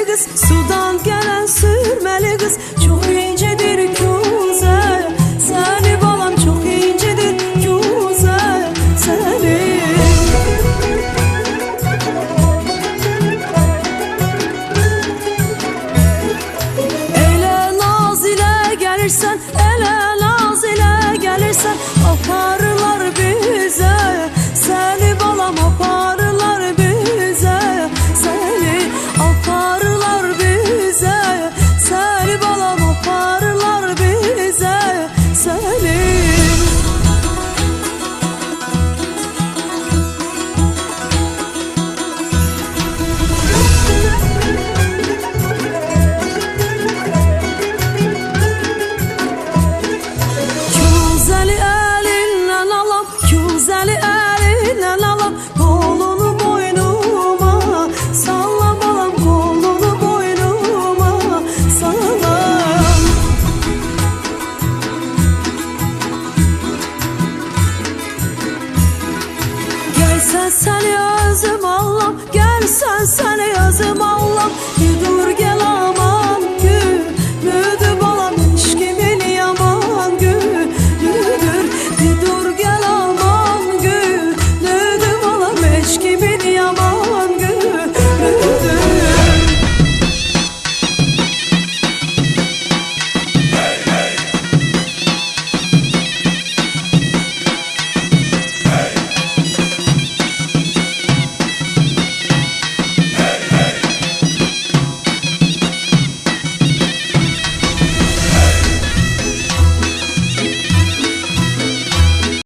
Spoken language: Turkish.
kız, sudan gelen sürmeli kız. Çok incedir güzel, seni balam çok incedir güzel seni. Ele naz ile gelirsen, ele naz ile gelirsen, aparırlar bize seni balam, aparırlar bize seni, aparırlar bize seni balam, aparırlar bize seni. Güzeli elinden alam, güzeli elinden alam, kolunu boynuma salla balam, kolunu boynuma salla. Gelsen seni özüm Allah'ım, gelsen seni